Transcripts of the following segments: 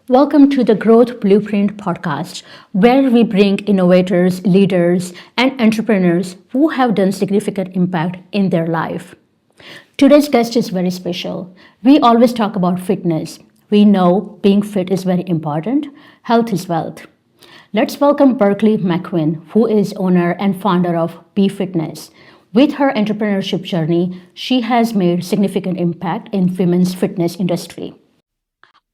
Welcome to the Growth Blueprint podcast, where we bring innovators, leaders, and entrepreneurs who have done significant impact in their life. Today's guest is very special. We always talk about fitness. We know being fit is very important. Health is wealth. Let's welcome Berkley McQueen, who is owner and founder of BFITNESS. With her entrepreneurship journey, she has made significant impact in women's fitness industry.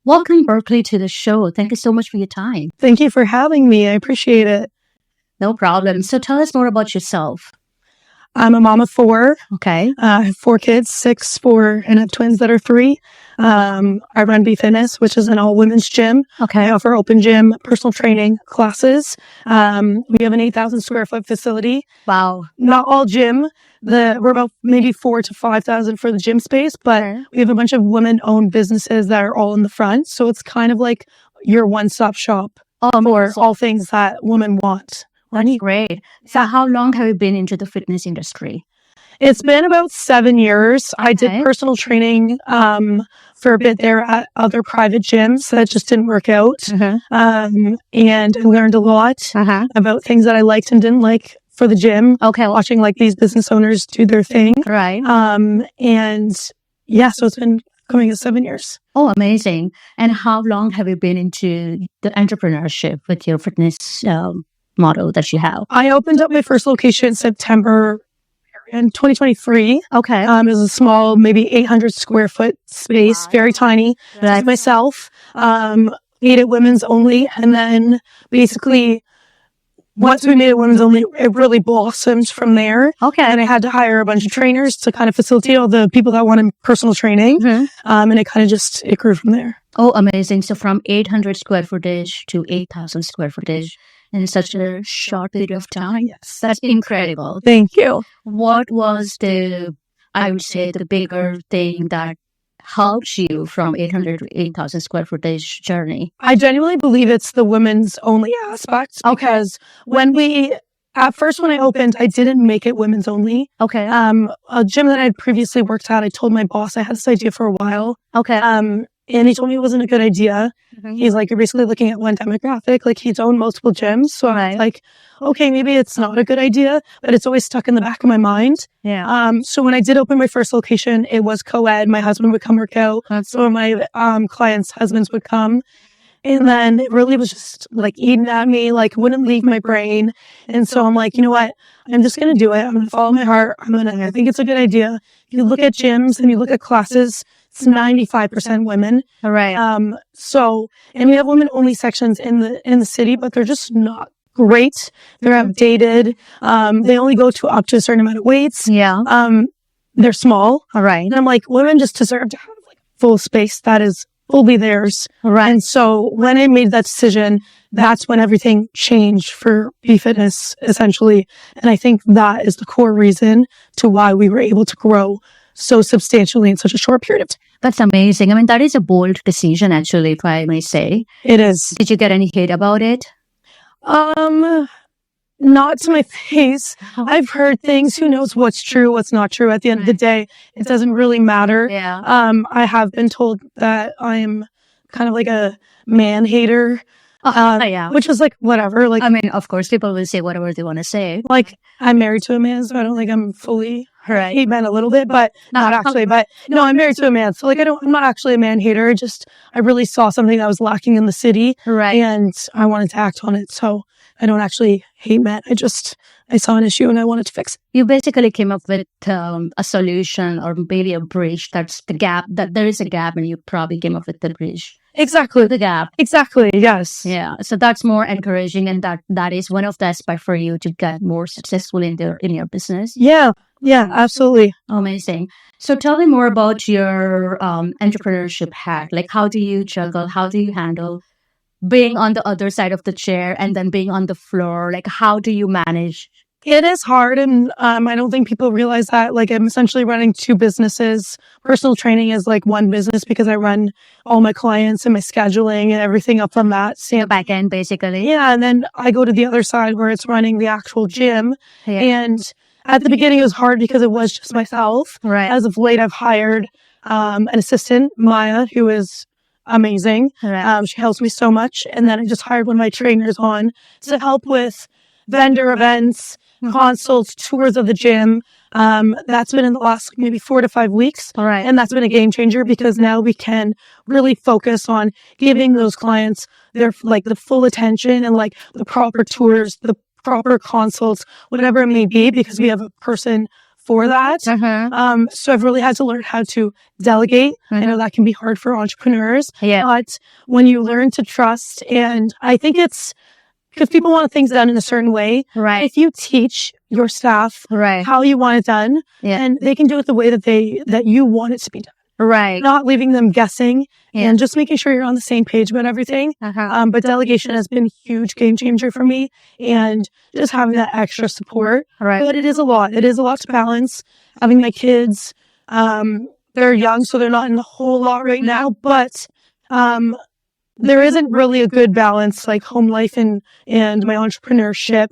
Welcome, Berkley, to the show. Thank you so much for your time. Thank you for having me. I appreciate it. No problem. So tell us more about yourself. I'm a mom of four. Okay. I have 4 kids, 6, 4, and I have twins that are 3. I run BFITNESS, which is an all-women's gym. Okay. I offer open gym, personal training classes. We have an 8,000 square foot facility. Wow. Not all gym. We're about maybe 4,000 to 5,000 for the gym space, but we have a bunch of women-owned businesses that are all in the front. So it's kind of like your one-stop shop for all things that women want. That's great. So how long have you been into the fitness industry? It's been about 7 years. I did personal training for a bit there at other private gyms. That just didn't work out. And I learned a lot about things that I liked and didn't like for the gym. Okay. Watching like these business owners do their thing. Right. And yeah, so it's been coming to 7 years. Oh, amazing. And how long have you been into the entrepreneurship with your fitness model that you have? I opened up my first location in September in 2023. Okay. It was a small, maybe 800 square foot space, very tiny. Just myself, made it women's only. And then basically, once we made it women's only, it really blossomed from there. Okay. And I had to hire a bunch of trainers to kind of facilitate all the people that wanted personal training. And it kind of it grew from there. Oh, amazing. So from 800 square footage to 8,000 square footage in such a short period of time. Yes. That's incredible. Thank you. What was the bigger thing that helps you from 800 to 8,000 square footage journey? I genuinely believe it's the women's only aspect. Because at first when I opened, I didn't make it women's only. Okay. A gym that I had previously worked at, I told my boss I had this idea for a while. Okay. And he told me it wasn't a good idea. He's like, you're basically looking at one demographic. Like, he's owned multiple gyms. So I was like, okay, maybe it's not a good idea, but it's always stuck in the back of my mind. Yeah. So when I did open my first location, it was co-ed. My husband would come work out. Some of my clients' husbands would come. And then it really was just like eating at me, like wouldn't leave my brain. And so I'm like, you know what? I'm just going to do it. I'm going to follow my heart. I think it's a good idea. If you look at gyms and you look at classes, it's 95% women. All right. And we have women only sections in the city, but they're just not great. They're outdated. They only go up to a certain amount of weights. Yeah. They're small. All right. And I'm like, women just deserve to have like full space that is fully theirs. Right. And so when I made that decision, that's when everything changed for BFITNESS, essentially. And I think that is the core reason to why we were able to grow so substantially in such a short period of time. That's amazing. I mean, that is a bold decision, actually, if I may say. It is. Did you get any hate about it? Not to my face. I've heard things. Who knows what's true, what's not true. At the end of the day, it doesn't really matter. Yeah. I have been told that I'm kind of like a man hater. Yeah. Which is like, whatever. Like, I mean, of course, people will say whatever they want to say. Like, I'm married to a man, so I don't think I'm fully hate men a little bit, but not actually. But no, I'm married to a man, so like, I'm not actually a man hater. I really saw something that was lacking in the city, right? And I wanted to act on it. So I don't actually hate men. I saw an issue and I wanted to fix it. You basically came up with a solution or maybe a bridge. That's the gap. That there is a gap, and you probably came up with the bridge. Exactly. The gap. Exactly. Yes. Yeah. So that's more encouraging, and that is one of the aspects for you to get more successful in your business. Yeah. Yeah, absolutely. Amazing. So tell me more about your entrepreneurship hack. Like, how do you juggle? How do you handle being on the other side of the chair and then being on the floor? Like, how do you manage? It is hard, and I don't think people realize that. Like, I'm essentially running 2 businesses. Personal training is like one business because I run all my clients and my scheduling and everything up from that. The back end, basically. Yeah, and then I go to the other side where it's running the actual gym. Yeah. And at the beginning, it was hard because it was just myself. Right. As of late, I've hired an assistant, Maya, who is amazing. Right. She helps me so much. And then I just hired one of my trainers on to help with vendor events, consults, tours of the gym. That's been in the last maybe 4 to 5 weeks. All right. And that's been a game changer because now we can really focus on giving those clients their like the full attention and like the proper tours, the proper consults, whatever it may be, because we have a person for that. So I've really had to learn how to delegate. I know that can be hard for entrepreneurs, but when you learn to trust, and I think it's because people want things done in a certain way. Right. If you teach your staff how you want it done, and they can do it the way that you want it to be done. Right. Not leaving them guessing and just making sure you're on the same page about everything. But delegation has been a huge game changer for me, and just having that extra support. Right. But it is a lot. It is a lot to balance. Having my kids, they're young, so they're not in a whole lot right now, but there isn't really a good balance, like home life and my entrepreneurship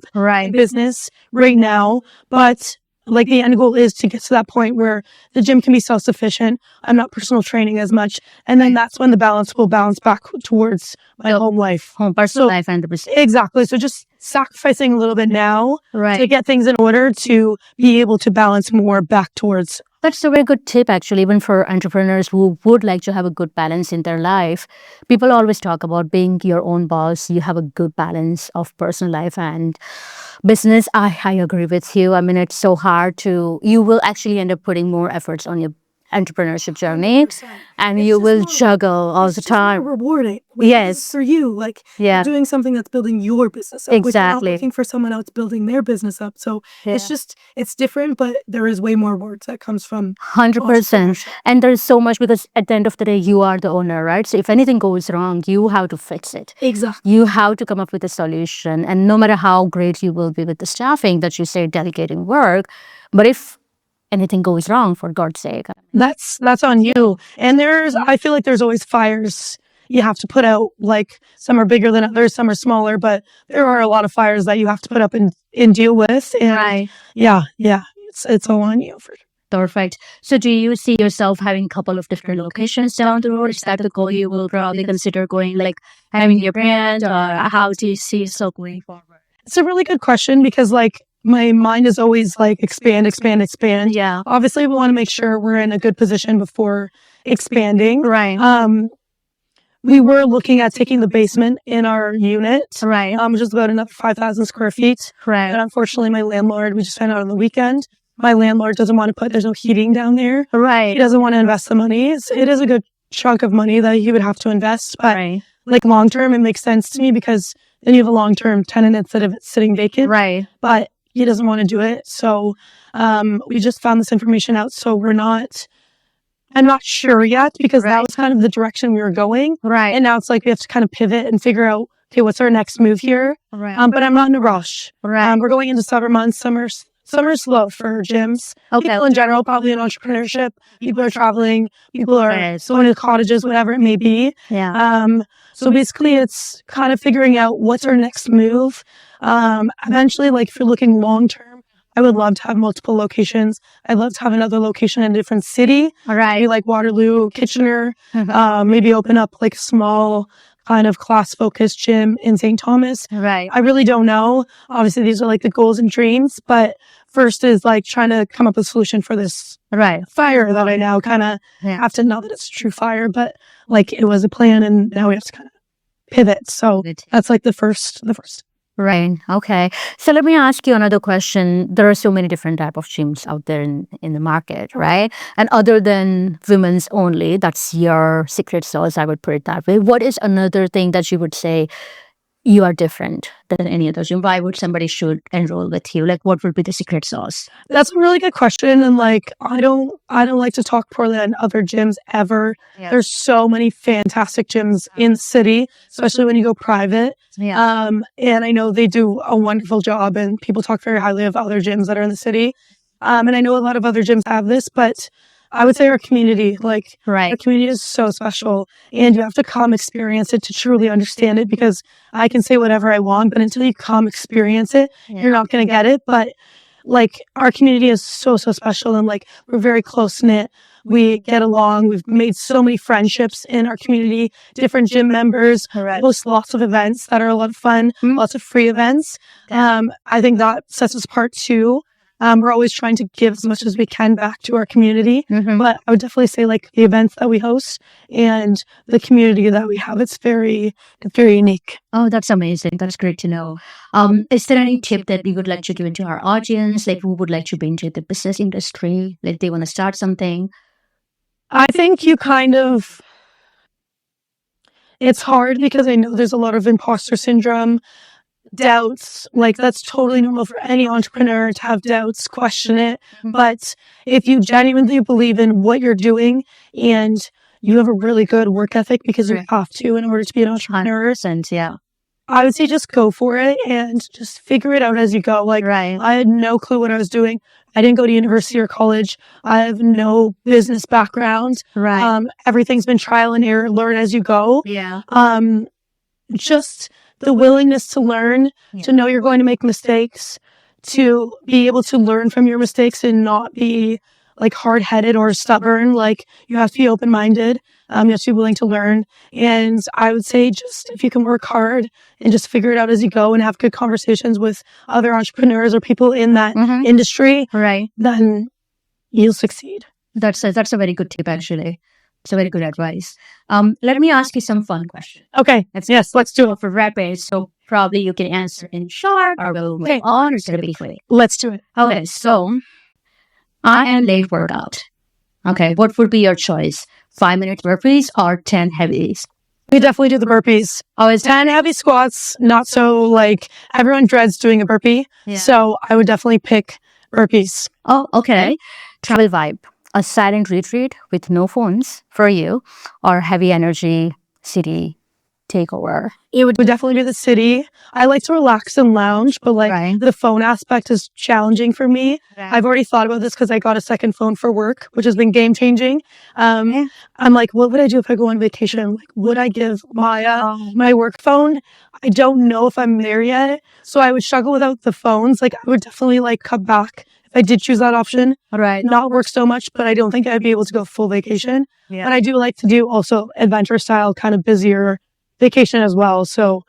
business right now. But like the end goal is to get to that point where the gym can be self-sufficient. I'm not personal training as much. And then that's when the balance will bounce back towards my home life. Personal life and the business. Exactly. So just sacrificing a little bit now to get things in order to be able to balance more back towards. That's a very good tip, actually, even for entrepreneurs who would like to have a good balance in their life. People always talk about being your own boss. You have a good balance of personal life and business. I agree with you. I mean, it's so hard you will actually end up putting more efforts on your entrepreneurship journey, 100%. And it's you will juggle all the time. It's rewarding. Yes. For you, like you're doing something that's building your business up. Exactly. You're not looking for someone else building their business up. So it's different, but there is way more rewards that comes from 100%. And there's so much, because at the end of the day, you are the owner, right? So if anything goes wrong, you have to fix it. Exactly. You have to come up with a solution. And no matter how great you will be with the staffing that you say delegating work, but if anything goes wrong, for God's sake, that's on you. And I feel like there's always fires you have to put out. Like some are bigger than others, some are smaller, but there are a lot of fires that you have to put up and deal with. And it's all on you for sure. Perfect. So do you see yourself having a couple of different locations down the road? Is that the goal you will probably consider going, like having your brand, or how do you see yourself going forward? It's a really good question, because like my mind is always like expand. Yeah. Obviously, we want to make sure we're in a good position before expanding. Right. We were looking at taking the basement in our unit. Right. Which is about another 5,000 square feet. Right. And unfortunately, my landlord, we just found out on the weekend, my landlord doesn't want to there's no heating down there. Right. He doesn't want to invest the money. It is a good chunk of money that he would have to invest. But like long term, it makes sense to me, because then you have a long term tenant instead of it sitting vacant. Right. But he doesn't want to do it. So we just found this information out. So I'm not sure yet, because that was kind of the direction we were going. Right. And now it's like we have to kind of pivot and figure out, okay, what's our next move here? Right. But I'm not in a rush. Right. We're going into summer months. Summer's slow for gyms. Okay. People in general, probably in entrepreneurship. People are traveling. People are going to cottages, whatever it may be. Yeah. So basically, it's kind of figuring out what's our next move. Eventually, like if you're looking long term, I would love to have multiple locations. I'd love to have another location in a different city. All right. Maybe like Waterloo, Kitchener. Maybe open up like a small kind of class-focused gym in St. Thomas. Right. I really don't know. Obviously, these are like the goals and dreams. But first is like trying to come up with a solution for this fire that I now kind of have to know that it's a true fire. But like it was a plan, and now we have to kind of pivot. So that's like the first. Right. Okay. So let me ask you another question. There are so many different type of gyms out there in the market, right? And other than women's only, that's your secret sauce, I would put it that way. What is another thing that you would say you are different than any other gym? Why would somebody should enroll with you? Like, what would be the secret sauce? That's a really good question. And like, I don't like to talk poorly on other gyms ever. Yeah. There's so many fantastic gyms in the city, especially when you go private. Yeah. And I know they do a wonderful job, and people talk very highly of other gyms that are in the city. And I know a lot of other gyms have this, but I would say our community, our community is so special, and you have to come experience it to truly understand it, because I can say whatever I want, but until you come experience it, you're not going to get it. But like our community is so special, and like we're very close knit. We get along. We've made so many friendships in our community, different gym members, host lots of events that are a lot of fun, lots of free events. I think that sets us apart too. We're always trying to give as much as we can back to our community. But I would definitely say like the events that we host and the community that we have, it's very unique. Oh, that's amazing. That's great to know. Is there any tip that you would like to give to our audience, like who would like to be into the business industry, like they want to start something? I think it's hard because I know there's a lot of imposter syndrome, doubts. Like that's totally normal for any entrepreneur to have doubts, question it. But if you genuinely believe in what you're doing and you have a really good work ethic, because you have to in order to be an entrepreneur, 100%, yeah. I would say just go for it and just figure it out as you go. Like I had no clue what I was doing. I didn't go to university or college. I have no business background. Everything's been trial and error, learn as you go. Just the willingness to learn, to know you're going to make mistakes, to be able to learn from your mistakes and not be like hard-headed or stubborn. Like you have to be open-minded. You have to be willing to learn. And I would say just if you can work hard and just figure it out as you go and have good conversations with other entrepreneurs or people in that industry, then you'll succeed. That's a very good tip, actually. It's a very good advice. Let me ask you some fun questions. Okay. Yes, let's do it. For rapid, so probably you can answer in short or we'll move on, or it's going to be quick. Let's do it. Okay, so I am late workout. Okay, what would be your choice? 5-minute burpees or 10 heavies? We definitely do the burpees. Oh, it's 10 heavy squats. Not so like everyone dreads doing a burpee. So I would definitely pick burpees. Oh, okay. Travel vibe. A silent retreat with no phones for you, or heavy energy city takeover? It would definitely be the city. I like to relax and lounge, but like the phone aspect is challenging for me. I've already thought about this because I got a second phone for work, which has been game changing. I'm like, what would I do if I go on vacation? Like, would I give Maya my work phone? I don't know if I'm there yet. So I would struggle without the phones. Like I would definitely like cut back if I did choose that option. Not work so much, but I don't think I'd be able to go full vacation. But I do like to do also adventure style, kind of busier vacation as well. So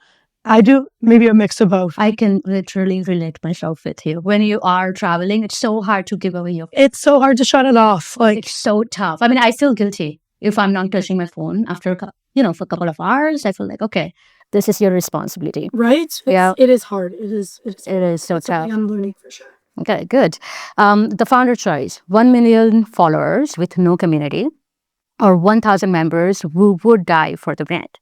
I do maybe a mix of both. I can literally relate myself with you. When you are traveling, it's so hard to give away your phone. It's so hard to shut it off. Like it's so tough. I mean, I feel guilty if I'm not touching my phone after, for a couple of hours. I feel like, okay, this is your responsibility. Right? It is hard. It is so tough. I'm learning for sure. Okay, good. The founder choice, 1 million followers with no community, or 1,000 members who would die for the brand.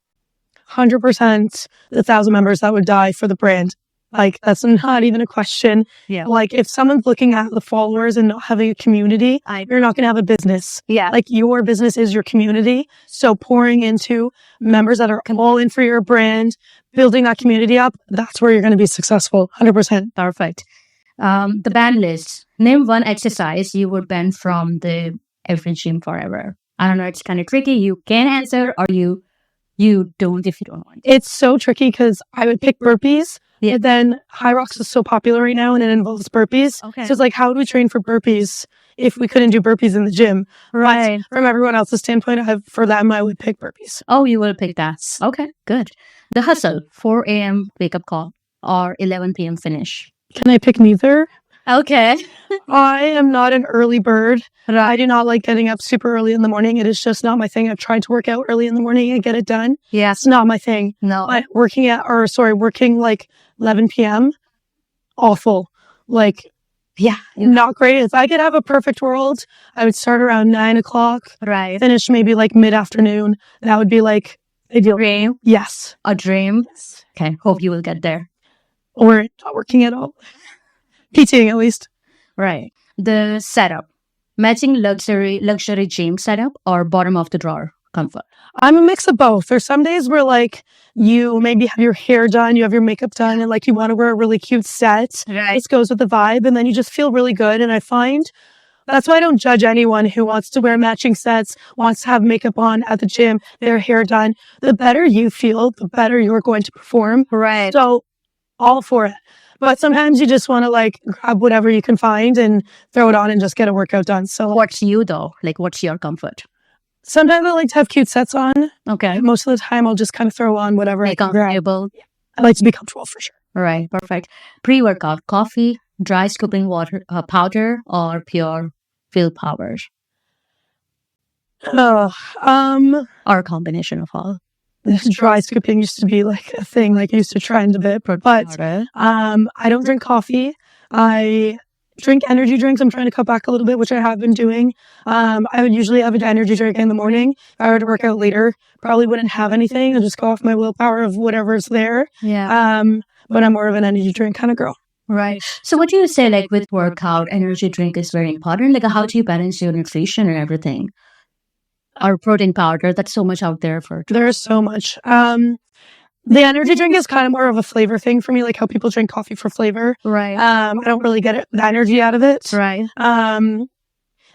100% the 1,000 members that would die for the brand. Like, that's not even a question. Like, if someone's looking at the followers and not having a community, you're not going to have a business. Like, your business is your community. So pouring into members that are all in for your brand, building that community up, that's where you're going to be successful. 100%. Perfect. The ban list. Name one exercise you would ban from the every gym forever. I don't know. It's kind of tricky. You can answer, or you don't if you don't want. It's so tricky because I would pick burpees. But then High Rocks is so popular right now and it involves burpees. So it's like, how would we train for burpees if we couldn't do burpees in the gym? But from everyone else's standpoint, for them, I would pick burpees. Oh, you will pick that. Okay, good. The hustle, 4 a.m. wake up call or 11 p.m. finish. Can I pick neither? Okay. I am not an early bird. I do not like getting up super early in the morning. It is just not my thing. I've tried to work out early in the morning and get it done. It's not my thing. No. But working like 11 p.m., awful. Like, not great. If I could have a perfect world, I would start around 9 o'clock. Finish maybe like mid-afternoon. That would be like ideal. Dream? Yes. A dream? Yes. Okay. Hope you will get there. Or not working at all. PTing at least. The setup. Matching luxury gym setup or bottom of the drawer comfort? I'm a mix of both. There's some days where like you maybe have your hair done, you have your makeup done, and like you want to wear a really cute set. This goes with the vibe, and then you just feel really good. And I find that's why I don't judge anyone who wants to wear matching sets, wants to have makeup on at the gym, their hair done. The better you feel, the better you're going to perform. So all for it. But sometimes you just want to like grab whatever you can find and throw it on and just get a workout done. So What's you though? Like, what's your comfort? sometimes I like to have cute sets on. Okay. Most of the time I'll just kind of throw on whatever I can grab. Comfortable. I like to be comfortable for sure. All right. Perfect. Pre-workout, coffee, dry scooping water, powder, or pure fuel power, Or or a combination of all. this dry scooping used to be like a thing, like I used to try and do it, but Powder. I don't drink coffee. I drink energy drinks. I'm trying to cut back a little bit, which I have been doing. I would usually have an energy drink in the morning. If I were to work out later, probably wouldn't have anything. I'd just go off my willpower of whatever's there. Yeah. But I'm more of an energy drink kind of girl. Right. So what do you say, like, with workout, energy drink is very important? Like, how do you balance your nutrition and everything? Or protein powder, that's so much out there for. There's so much. The energy drink is kind of more of a flavor thing for me, like how people drink coffee for flavor. Right. I don't really get the energy out of it. Right.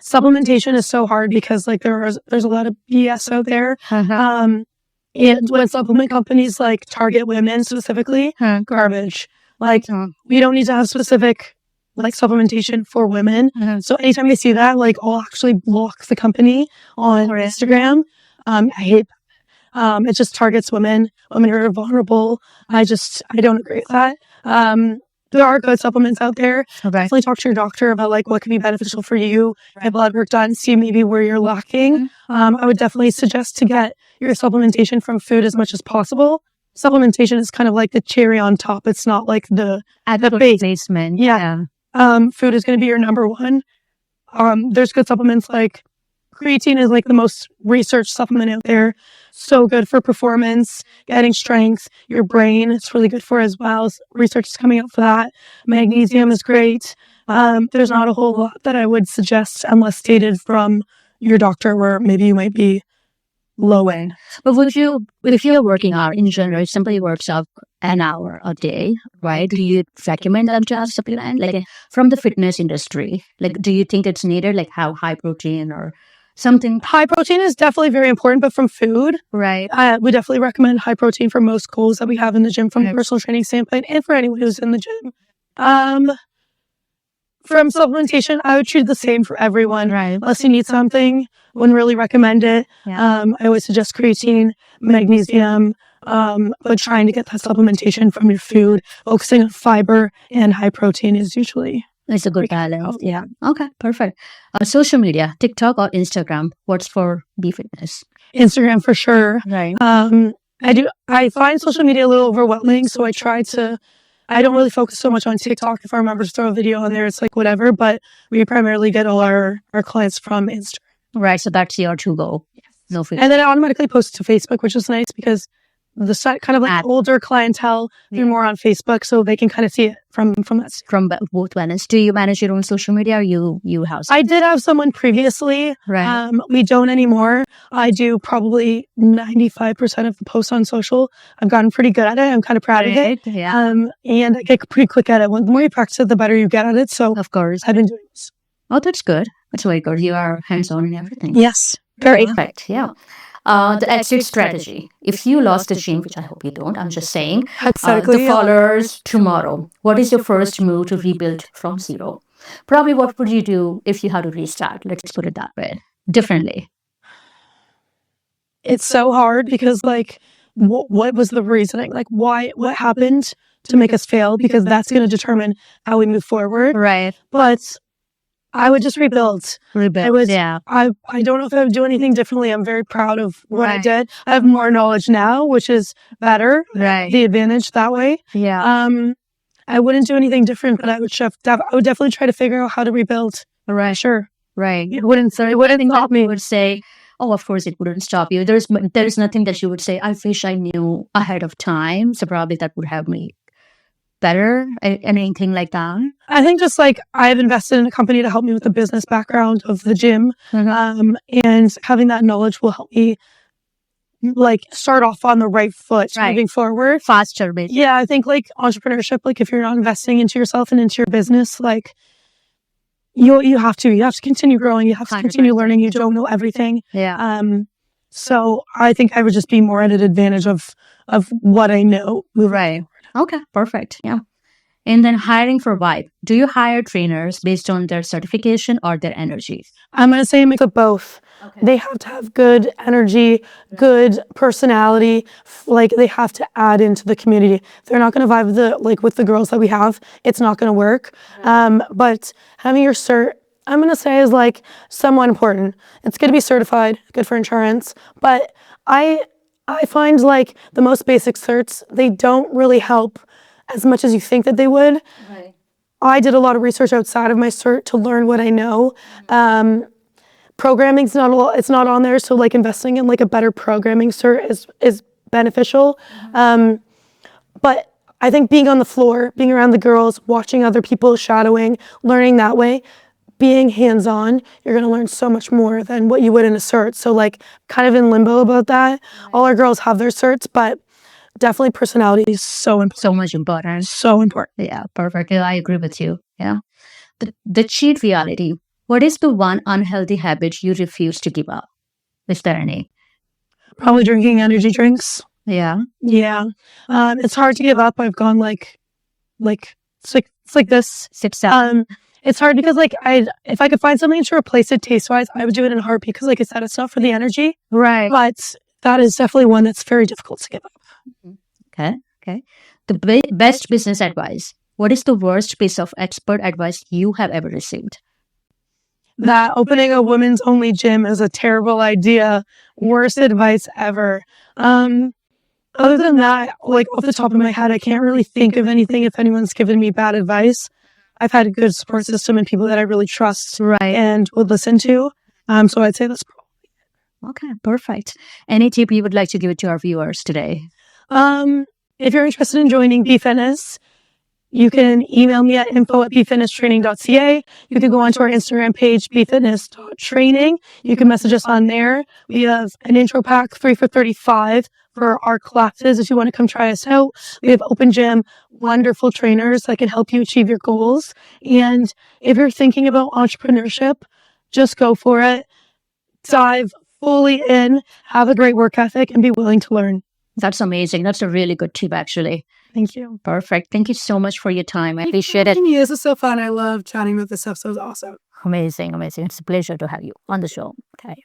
Supplementation is so hard because like there's a lot of BS out there. And when supplement companies like target women specifically, garbage. Like we don't need to have specific like supplementation for women. So anytime I see that, like I'll actually block the company on Instagram. I hate it just targets women who are vulnerable. I don't agree with that. There are good supplements out there. Okay. Definitely talk to your doctor about like what can be beneficial for you. Get blood work done, see maybe where you're lacking. I would definitely suggest to get your supplementation from food as much as possible. Supplementation is kind of like the cherry on top. It's not like the base. Placement. Yeah. Food is going to be your number one. There's good supplements like creatine is like the most researched supplement out there. So good for performance, getting strength, your brain. It's really good for as well. Research is coming out for that. Magnesium is great. There's not a whole lot that I would suggest unless stated from your doctor where maybe you might be low in. But if you're working out in general, somebody works out an hour a day, right? Do you recommend them to have supplement? Like from the fitness industry, like do you think it's needed? Like how high protein or something? High protein is definitely very important, but from food, right? We definitely recommend high protein for most goals that we have in the gym from a personal training standpoint and for anyone who's in the gym. From supplementation, I would treat it the same for everyone. Right. Unless you need something, wouldn't really recommend it. Yeah. I always suggest creatine, magnesium, but trying to get that supplementation from your food, focusing on fiber and high protein is usually... It's a good balance. Yeah. Okay. Perfect. Social media, TikTok or Instagram? What's for BFITNESS? Instagram for sure. Right. I find social media a little overwhelming, so I don't really focus so much on TikTok. If I remember to throw a video on there, it's like whatever, but we primarily get all our clients from Instagram. Right. So that's your to go. Yes. No food. And then I automatically post to Facebook, which is nice because the site kind of like older clientele, they're more on Facebook, so they can kind of see it from that. From both ends. Do you manage your own social media or you house? I did have someone previously. Right. We don't anymore. I do probably 95% of the posts on social. I've gotten pretty good at it. I'm kind of proud of it. Yeah. And I get pretty quick at it. The more you practice it, the better you get at it. So of course, I've been doing this. Oh, that's good. That's very good. You are hands-on in everything. Yes. Very. Perfect. Yeah. The exit strategy. If you lost the gym, which I hope you don't, I'm just saying, the followers tomorrow, what is your first move to rebuild from zero? Probably what would you do if you had to restart? Let's put it that way. Differently. It's so hard because like, what was the reasoning? Like what happened to make us fail? Because that's going to determine how we move forward. Right. But I would just rebuild. I don't know if I would do anything differently. I'm very proud of what I did. I have more knowledge now, which is better. Right. The advantage that way. Yeah. I wouldn't do anything different, but I would definitely try to figure out how to rebuild. Right. Sure. Right. It wouldn't stop me. Would say, oh, of course it wouldn't stop you. There's nothing that you would say, I wish I knew ahead of time. So probably that would help me better, anything like that? I think just like I've invested in a company to help me with the business background of the gym. And having that knowledge will help me like start off on the right foot moving forward. Faster, basically. Yeah, I think like entrepreneurship, like if you're not investing into yourself and into your business, like you have to continue growing. You have to continue learning. You don't know everything. Yeah. So I think I would just be more at an advantage of what I know. Right. Okay, perfect. Yeah. And then hiring for vibe. Do you hire trainers based on their certification or their energy? I'm going to say a mix of both. Okay. They have to have good energy, good personality. Like they have to add into the community. They're not going to vibe with the girls that we have. It's not going to work. But having your cert, I'm going to say, is like somewhat important. It's good to be certified, good for insurance. But I find like the most basic certs, they don't really help as much as you think that they would. Right. I did a lot of research outside of my cert to learn what I know. Programming's it's not on there, so like investing in like a better programming cert is beneficial. But I think being on the floor, being around the girls, watching other people, shadowing, learning that way, being hands-on, you're going to learn so much more than what you would in a cert. So like kind of in limbo about that. All our girls have their certs, but definitely personality is so important. So much important. So important. Yeah, perfect. I agree with you. Yeah. The cheat reality. What is the one unhealthy habit you refuse to give up? Is there any? Probably drinking energy drinks. Yeah. Yeah. It's hard to give up. I've gone it's like this. It's hard because if I could find something to replace it taste-wise, I would do it in a heartbeat because like I said, it's not for the energy. Right. But that is definitely one that's very difficult to give up. Okay. The best business advice. What is the worst piece of expert advice you have ever received? That opening a women's only gym is a terrible idea. Worst advice ever. Other than that, like off the top of my head, I can't really think of anything if anyone's given me bad advice. I've had a good support system and people that I really trust and would listen to. So I'd say that's probably it. Okay, perfect. Any tip you would like to give it to our viewers today? If you're interested in joining BFITNESS, you can email me at info@bfitnesstraining.ca. You can go onto our Instagram page, bfitness.training. You can message us on there. We have an intro pack, 3 for $35 for our classes. If you want to come try us out, we have open gym, wonderful trainers that can help you achieve your goals. And if you're thinking about entrepreneurship, just go for it. Dive fully in, have a great work ethic, and be willing to learn. That's amazing. That's a really good tip, actually. Thank you. Perfect. Thank you so much for your time. I appreciate it. This is so fun. I love chatting about this stuff. So it's awesome. Amazing. It's a pleasure to have you on the show. Okay.